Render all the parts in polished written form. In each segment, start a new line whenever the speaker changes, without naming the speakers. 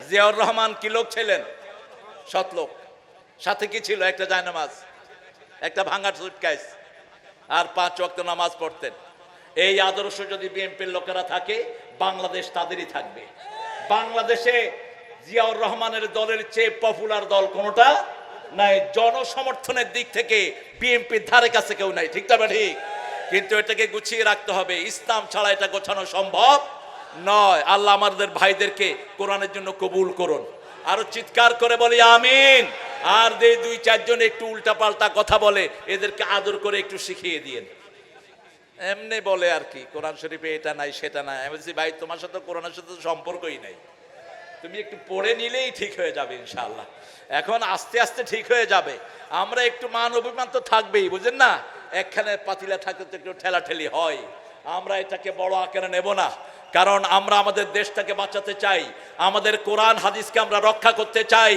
জিয়াউর রহমান কি লোক ছিলেন? সৎ লোক। সাথে কি ছিল? একটা জায়নামাজ, একটা ভাঙা সুটকেস, আর 5 ওয়াক্ত নামাজ পড়তেন। এই আদর্শ যদি বিএনপির লোকেরা থাকে, বাংলাদেশ তাদেরই থাকবে। বাংলাদেশে জিয়াউর রহমানের দলের চেয়ে পপুলার দল কোনটা নাই। জনসমর্থনের দিক থেকে বিএনপির ধারে কাছে কেউ নাই, ঠিক তবে ঠিক। কিন্তু এটাকে গুছিয়ে রাখতে হবে, ইসলাম ছাড়া এটা গোছানো সম্ভব নয়। আল্লাহ আমাদের ভাইদেরকে কোরআনের জন্য কবুল করুন। আরো চিৎকার করে বলি আমিন। আর যে 2-4 জন একটু উল্টাপাল্টা কথা বলে, এদেরকে আদর করে একটু শিখিয়ে দিয়েন। এমনি বলে আর কি, কোরআন শরীফে এটা নাই সেটা নাই। আমি বলছি ভাই, তোমার সাথে কোরআনের সাথে সম্পর্কই নাই, তুমি একটু পড়ে নিলেই ঠিক হয়ে যাবে ইনশাআল্লাহ। এখন আস্তে আস্তে ঠিক হয়ে যাবে। আমরা একটু মান অভিমান তো থাকবেই, বুঝেন না। একখানে পাতিলা থাকতে তো একটু ঠেলাঠেলি হয়। আমরা এটাকে বড় আকারে নেব না, কারণ আমরা আমাদের দেশটাকে বাঁচাতে চাই, আমাদের কোরআন হাদিসকে আমরা রক্ষা করতে চাই।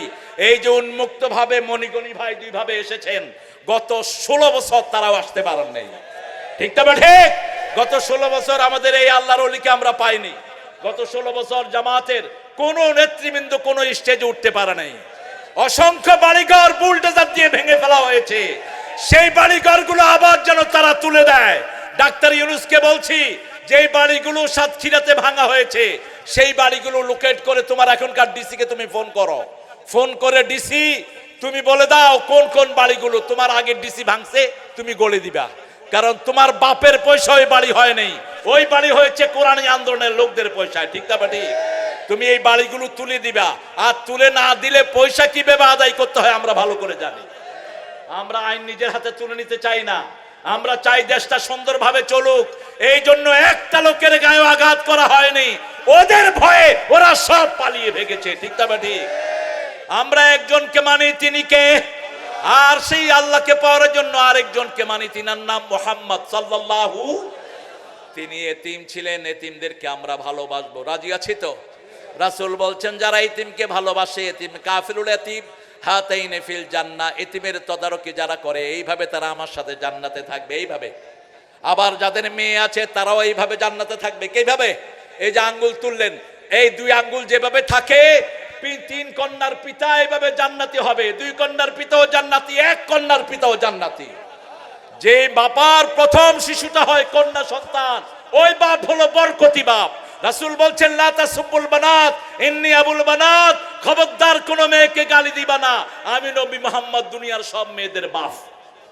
এই যে উন্মুক্ত ভাবে মণিগণি ভাই 2 ভাবে এসেছেন, গত 16 বছর তারাও আসতে পারেন নাই, ঠিক তবে ঠিক। গত 16 বছর আমাদের এই আল্লাহর ওলিকে আমরা পাইনি। গত 16 বছর জামাতের কোন নেতৃবৃন্দ কোন স্টেজে উঠতে পারে নাই। অসংখ্য বাড়িঘর বুলডোজার দিয়ে ভেঙে ফেলা হয়েছে। সেই বাড়িঘরগুলো আবার যেন তারা তুলে দেয়। ডাক্তার ইউনূসকে বলছি, যেই বাড়িগুলো সাতক্ষীরাতে ভাঙা হয়েছে, সেই বাড়িগুলো লোকেট করে তোমার এখনকার ডিসি কে তুমি ফোন করো। ফোন করে ডিসি তুমি বলে দাও কোন কোন বাড়িগুলো তোমার আগের ডিসি ভাঙছে, তুমি গলে দিবা। কারণ তোমার বাপের পয়সা ওই বাড়ি হয় নাই, ওই বাড়ি হয়েছে কোরআনী আন্দোলনের লোকদের পয়সায়, ঠিক না ঠিক। তুমি এই বাড়িগুলো তুলে দিবা। আর তুলে না দিলে পয়সা কিভাবে আদায় করতে হয় আমরা ভালো করে জানি। আমরা আইন নিজের হাতে তুলে নিতে চাই না। আমরা চাই দেশটা সুন্দরভাবে চলুক। এই জন্য একটা লোকের গায়ে আঘাত করা হয়নি, ওদের ভয়ে ওরা সব পালিয়ে ভেগেছে, ঠিক না ঠিক। আমরা একজনকে মানি, তিনি কে? আর সেই আল্লাহকে পাওয়ার জন্য আরেকজনকে মানি, তিনার নাম মুহাম্মদ সাল্লাল্লাহু। তিনি এতিম ছিলেন, এতিমদেরকে আমরা ভালোবাসবো, রাজি আছি তো? রাসূল বলছেন, যারা এতিমকে ভালোবাসে, এতিম কাফিলুল এতিম হাতাইনে ফিল জান্নাহ, এতিমের তদারকি যারা করে, এইভাবে তারা আমার সাথে জান্নাতে থাকবে, এইভাবে। আবার যাদের মেয়ে আছে তারাও এইভাবে জান্নাতে থাকবে। কিভাবে? এই যে আঙ্গুল তুললেন, এই 2 আঙ্গুল যেভাবে থাকে, 3 কন্যার পিতা এইভাবে জান্নাতি হবে, 2 কন্যার পিতাও জান্নাতি, 1 কন্যার পিতাও জান্নাতি। যে বাবার প্রথম শিশুটা হয় কন্যা সন্তান, ওই বাপ হলো বরকতি বাপ। রাসূল বলছেন, লা তাসুবুল বানাত ইন্নী আবুল বানাত, খবরদার কোন মেয়েকে গালি দিবা না, আমি নবী মুহাম্মদ দুনিয়ার সব মেয়েদের বাপ।